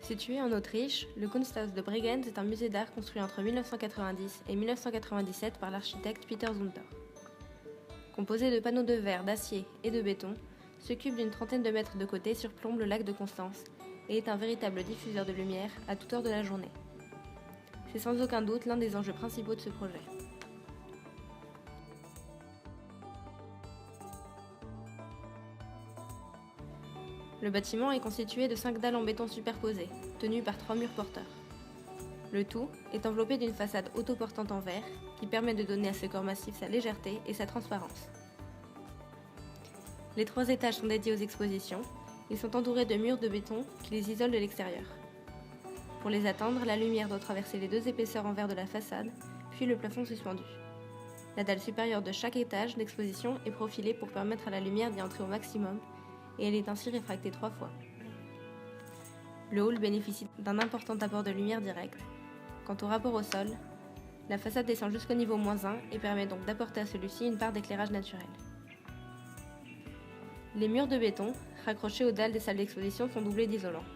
Situé en Autriche, le Kunsthaus de Bregenz est un musée d'art construit entre 1990 et 1997 par l'architecte Peter Zumthor. Composé de panneaux de verre, d'acier et de béton, ce cube d'une trentaine de mètres de côté surplombe le lac de Constance et est un véritable diffuseur de lumière à toute heure de la journée. C'est sans aucun doute l'un des enjeux principaux de ce projet. Le bâtiment est constitué de 5 dalles en béton superposées, tenues par 3 murs porteurs. Le tout est enveloppé d'une façade autoportante en verre qui permet de donner à ce corps massif sa légèreté et sa transparence. Les 3 étages sont dédiés aux expositions. Ils sont entourés de murs de béton qui les isolent de l'extérieur. Pour les atteindre, la lumière doit traverser les 2 épaisseurs en verre de la façade, puis le plafond suspendu. La dalle supérieure de chaque étage d'exposition est profilée pour permettre à la lumière d'y entrer au maximum, et elle est ainsi réfractée 3 fois. Le hall bénéficie d'un important apport de lumière directe. Quant au rapport au sol, la façade descend jusqu'au niveau -1 et permet donc d'apporter à celui-ci une part d'éclairage naturel. Les murs de béton, raccrochés aux dalles des salles d'exposition, sont doublés d'isolants.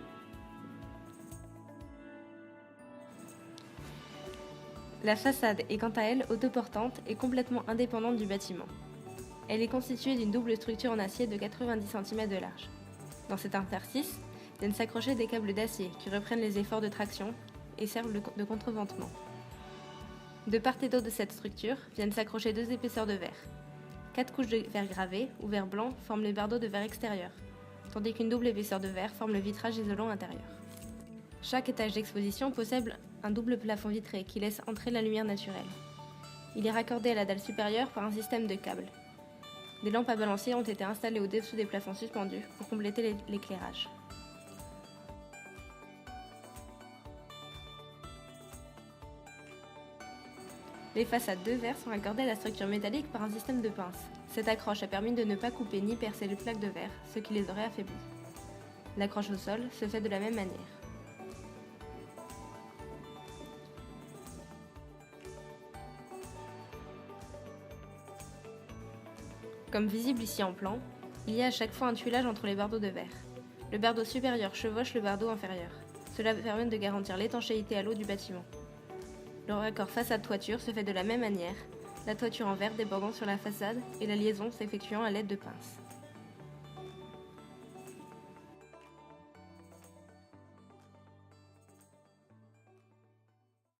La façade est quant à elle autoportante et complètement indépendante du bâtiment. Elle est constituée d'une double structure en acier de 90 cm de large. Dans cet interstice, viennent s'accrocher des câbles d'acier qui reprennent les efforts de traction et servent de contreventement. De part et d'autre de cette structure viennent s'accrocher 2 épaisseurs de verre. 4 couches de verre gravé ou verre blanc forment les bardeaux de verre extérieur, tandis qu'une double épaisseur de verre forme le vitrage isolant intérieur. Chaque étage d'exposition possède un double plafond vitré qui laisse entrer la lumière naturelle. Il est raccordé à la dalle supérieure par un système de câbles. Des lampes à balancier ont été installées au-dessous des plafonds suspendus pour compléter l'éclairage. Les façades de verre sont raccordées à la structure métallique par un système de pinces. Cette accroche a permis de ne pas couper ni percer les plaques de verre, ce qui les aurait affaiblies. L'accroche au sol se fait de la même manière. Comme visible ici en plan, il y a à chaque fois un tuilage entre les bardeaux de verre. Le bardeau supérieur chevauche le bardeau inférieur. Cela permet de garantir l'étanchéité à l'eau du bâtiment. Le raccord façade-toiture se fait de la même manière, la toiture en verre débordant sur la façade et la liaison s'effectuant à l'aide de pinces.